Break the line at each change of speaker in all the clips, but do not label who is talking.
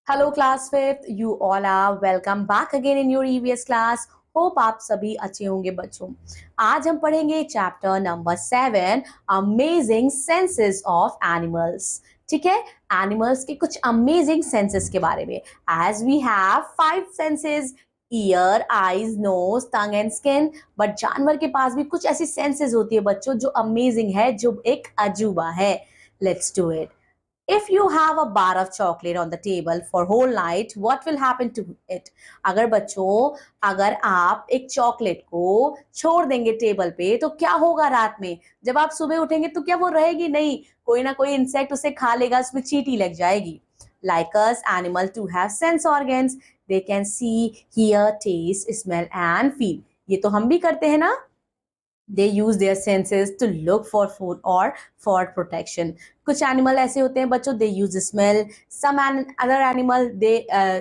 Hello class fifth, you all are welcome back again in your EVS class. Hope आप सभी अच्छे होंगे बच्चों। आज हम पढ़ेंगे chapter number 7, amazing senses of animals. ठीक है, एनिमल्स के कुछ अमेजिंग सेंसेस के बारे में। As we have 5 senses, ear, eyes, nose, tongue and skin. But जानवर के पास भी कुछ ऐसी सेंसेस होती है बच्चों जो अमेजिंग है, जो एक अजूबा है। Let's do it. If you have a bar of chocolate on the table for whole night, what will happen to it? अगर आप एक चॉकलेट को छोड़ देंगे टेबल पे तो क्या होगा रात में? जब आप सुबह उठेंगे तो क्या वो रहेगी? नहीं, कोई ना कोई इंसेक्ट उसे खा लेगा, उसमें चींटी लग जाएगी। Like us, animal to have sense organs. They can see, hear, taste, smell and feel. ये तो हम भी करते हैं ना? They use their senses to look for food or for protection. कुछ एनिमल ऐसे होते हैं बच्चों, they use smell. Some other animal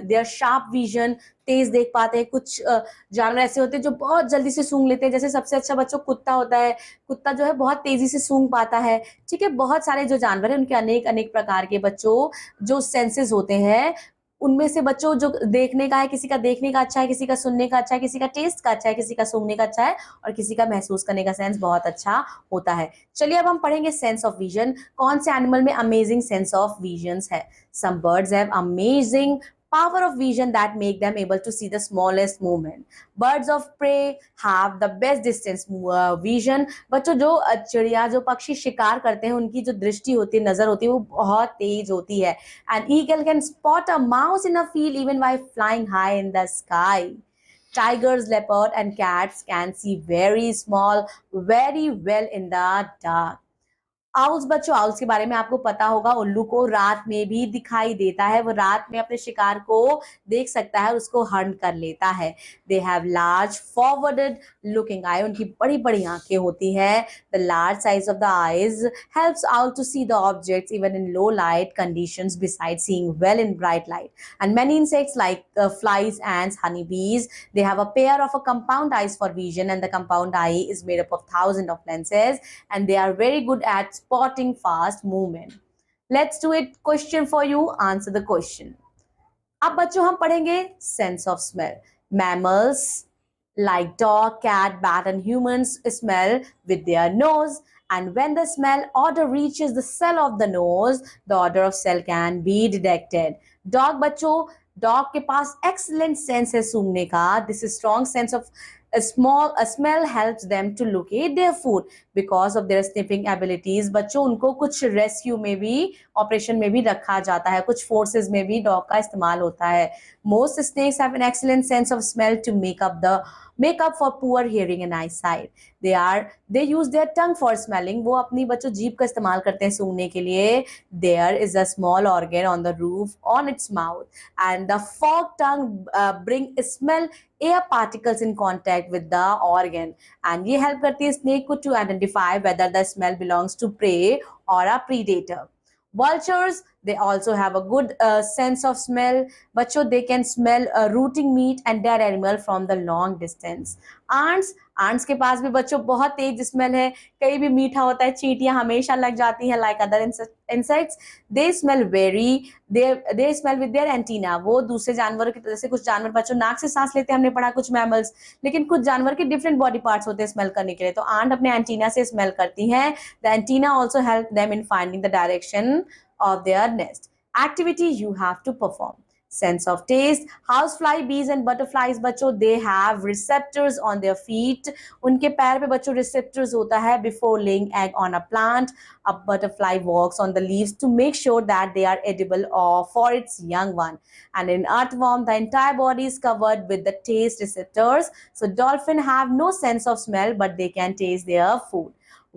their sharp vision, तेज देख पाते हैं। कुछ जानवर ऐसे होते हैं जो बहुत जल्दी से सूंघ लेते हैं। जैसे सबसे अच्छा बच्चों कुत्ता होता है। कुत्ता जो है बहुत तेजी से सूंघ पाता है। ठीक है, बहुत सारे जो जानवर हैं उनके अनेक अनेक प्रकार के बच्चों जो सेंसेस होते हैं। उनमें से बच्चों जो देखने का है, किसी का देखने का अच्छा है, किसी का सुनने का अच्छा है, किसी का टेस्ट का अच्छा है, किसी का सूंघने का अच्छा है और किसी का महसूस करने का सेंस बहुत अच्छा होता है। चलिए अब हम पढ़ेंगे सेंस ऑफ विजन। कौन से एनिमल में अमेजिंग सेंस ऑफ विजन्स है? Some birds have amazing power of vision that make them able to see the smallest movement. Birds of prey have the best distance vision. बच्चों जो चिड़िया, जो पक्षी शिकार करते हैं उनकी जो दृष्टि होती है, नजर होती है, वो बहुत तेज होती है। An eagle can spot a mouse in a field even while flying high in the sky. Tigers, leopard and cats can see very small, very well in the dark. Owls बच्चों, आउल्स के बारे में आपको पता होगा, उल्लू को रात में भी दिखाई देता है। वो रात में अपने शिकार को देख सकता है, उसको हंट कर लेता है। They have large forwarded looking eye, उनकी बड़ी बड़ी आंखें होती है। The large size of the eyes helps owl to see the objects even in low light conditions beside seeing well in bright light. And many insects like flies, ants, honeybees, they have a pair of a compound eyes for vision, and the compound eye is made up of thousands of lenses, and they are very good at spotting fast movement. Let's do it. Question for you. Answer the question. अब बच्चों हम पढ़ेंगे sense of smell. Mammals like dog, cat, bat and humans smell with their nose, and when the smell odor reaches the cell of the nose, the odor of cell can be detected. Dog बच्चों, dog के पास excellent sense है सूंघने का. This is strong sense of a smell helps them to locate their food because of their sniffing abilities. बच्चों उनको कुछ rescue में भी, ऑपरेशन में भी रखा जाता है, कुछ फोर्सेस में भी डॉग का इस्तेमाल होता है. Most snakes have an excellent sense of smell to make up for poor hearing and eyesight. They use their tongue for smelling. वो अपनी बच्चों जीभ का इस्तेमाल करते हैं सूंघने के लिए. There is a small organ on the roof on its mouth, and the forked tongue bring smell air particles in contact with the organ, and ये help करती है snake को to identify whether the smell belongs to prey or a predator. Vultures, they also have a good sense of smell. बच्चों, they can smell rotting meat and dead animal from the long distance. Ants के पास भी बच्चों बहुत तेज smell है। कहीं भी मीठा होता है, चींटियां हमेशा लग जाती हैं। like other insects, they smell they smell with their antenna. वो दूसरे जानवरों की तरह से, कुछ जानवर बच्चों नाक से सांस लेते हैं, हमने पढ़ा कुछ मैमल्स, लेकिन कुछ जानवर के डिफरेंट बॉडी पार्ट्स होते हैं स्मेल करने के लिए। तो आंट अपने एंटीना से स्मेल करती हैं. The antenna also help them in finding the direction of their nest. Activity you have to perform. Sense of taste. Housefly, bees and butterflies बच्चों, they have receptors on their feet. उनके पैर पे बच्चों receptors होता है. Before laying egg on a plant, a butterfly walks on the leaves to make sure that they are edible or for its young one. And in earthworm, the entire body is covered with the taste receptors. So dolphin have no sense of smell, but they can taste their food.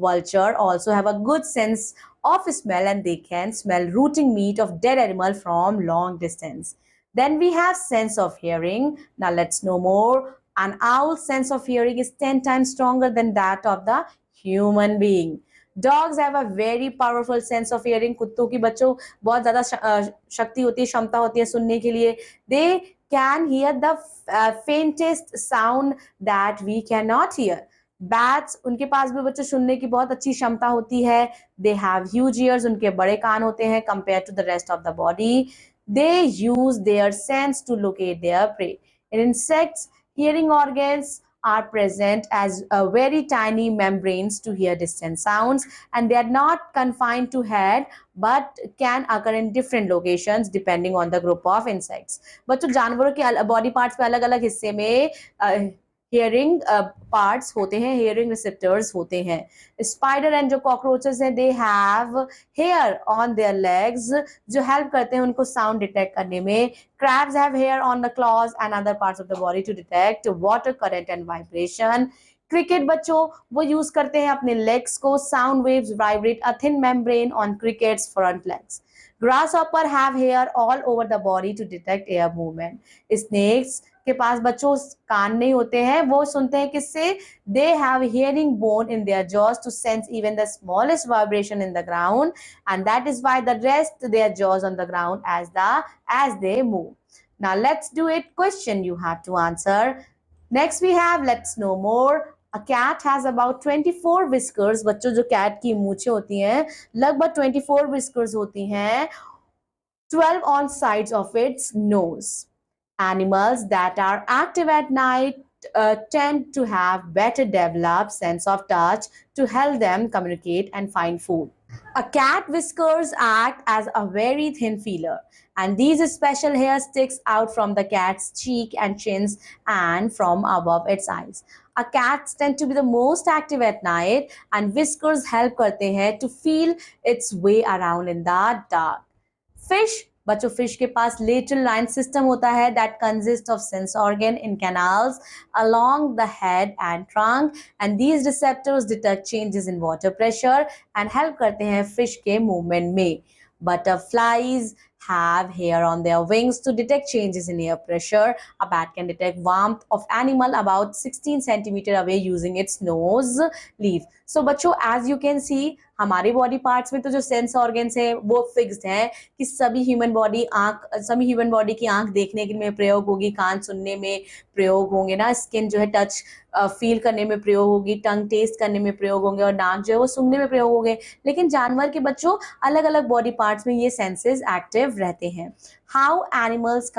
Vulture also have a good sense of smell, and they can smell rotting meat of dead animal from long distance. Then we have sense of hearing. Now let's know more. An owl's sense of hearing is 10 times stronger than that of the human being. Dogs have a very powerful sense of hearing. कुत्तों की बच्चों बहुत ज़्यादा शक्ति होती है, क्षमता होती है सुनने के लिए. They can hear the faintest sound that we cannot hear. Bats, उनके पास भी बच्चों सुनने की बहुत अच्छी क्षमता होती है. दे हैव ह्यूज ईयर्स, उनके बड़े कान होते हैं compare to the rest of the body. They use their sense to locate their prey. In insects, hearing organs are present as very tiny membranes to hear distant sounds, and they are not confined to head but can occur in different locations depending on the group of insects. बच्चों जानवरों के body parts में अलग अलग हिस्से में hearing parts होते हैं, हियरिंग रिसेप्टर्स होते हैं. स्पाइडर एंड जो कॉकरोचेस हैं they have hair on their legs जो हेल्प करते हैं उनको साउंड डिटेक्ट करने में. Crabs have hair on the claws and other parts of the body to detect water current and vibration. Cricket बच्चों वो यूज करते हैं अपने लेग्स को. Sound waves vibrate a thin membrane on crickets front legs. Grasshopper have hair all over the body to detect air movement. Snakes के पास बच्चों कान नहीं होते हैं, वो सुनते हैं किससे? They have hearing bone in their jaws to sense even the smallest vibration in the ground, and that is why the rest their jaws on the ground as they move. Now let's do it. Question you have to answer. Next we have let's know more. A cat has about 24 whiskers. बच्चों जो cat की मूछें होती हैं लगभग 24 whiskers होती हैं. 12 on sides of its nose. Animals that are active at night tend to have better developed sense of touch to help them communicate and find food. A cat whiskers act as a very thin feeler, and these special hair sticks out from the cat's cheek and chins and from above its eyes. A cats tend to be the most active at night, and whiskers help करते हैं to feel its way around in the dark. Fish बच्चों fish के पास lateral line system होता है that consist of sense organ in canals along the head and trunk, and these receptors detect changes in water pressure and help करते हैं fish के movement में. Butterflies have hair on their wings to detect changes in air pressure. A bat can detect warmth of animal about 16 centimeter away using its nose leaf. So बच्चों as you can see हमारे body parts में तो जो sense organs है वो fixed है कि सभी ह्यूमन बॉडी की आंख देखने में प्रयोग होगी, कान सुनने में प्रयोग होंगे ना, स्किन जो है टच फील करने में प्रयोग होगी, टंग टेस्ट करने में प्रयोग होंगे और नाक जो है वो सूंघने में प्रयोग होंगे. लेकिन जानवर के बच्चों अलग अलग बॉडी पार्ट्स में ये सेंसेस एक्टिव रहते हैं. हाउ एनिमल्स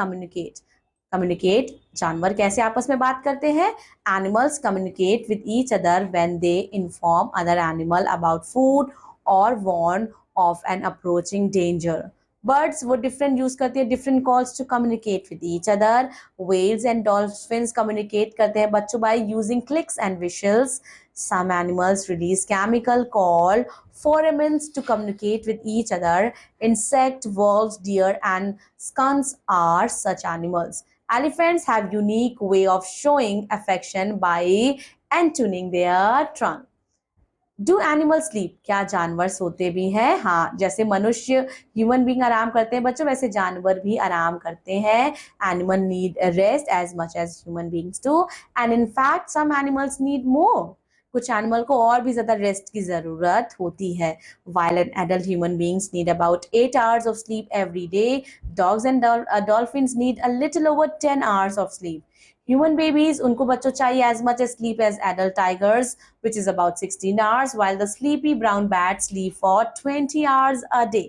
कम्युनिकेट जानवर कैसे आपस में बात करते हैं? Animals communicate with each other when they inform other animal about food और warn of an approaching danger. Birds वो डिफरेंट यूज करती है different calls to communicate with each other. Whales and dolphins communicate करते हैं बच्चों by using clicks and whistles. Some animals release chemical called pheromones to communicate with each other. Insect, wolves, deer, and skunks are such animals. Elephants have unique way of showing affection by entoning their trunk. Do animal sleep? क्या जानवर सोते भी हैं? हाँ, जैसे मनुष्य human being आराम करते हैं बच्चों वैसे जानवर भी आराम करते हैं. Animal need rest as much as human beings do, and in fact some animals need more. कुछ एनिमल को और भी ज्यादा रेस्ट की जरूरत होती है. While an adult human beings need about 8 hours of sleep every day, dogs and dolphins need a little over 10 hours of sleep. Human babies, उनको बच्चों चाहिए as much as sleep as adult tigers, which is about 16 hours, while the sleepy brown bats sleep for 20 hours a day.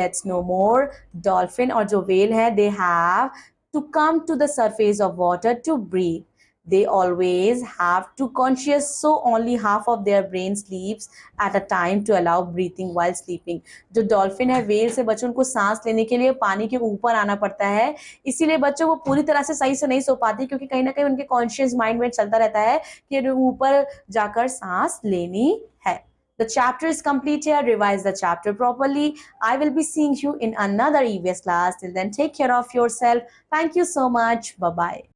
Let's know more. Dolphin और जो whale है, they have to come to the surface of water to breathe. They always have to conscious, so only half of their brain sleeps at a time to allow breathing while sleeping. जो dolphin है well से बच्चों को सांस लेने के लिए पानी के ऊपर आना पड़ता है, इसीलिए बच्चों को पूरी तरह से सही से नहीं सो पाती क्योंकि कहीं ना कहीं उनके कॉन्शियस माइंड में चलता रहता है कि ऊपर जाकर सांस लेनी है. The chapter is complete here. Revise the chapter properly. I will be seeing you in another EVS class. Till then, take care of yourself. Thank you so much. Bye-bye.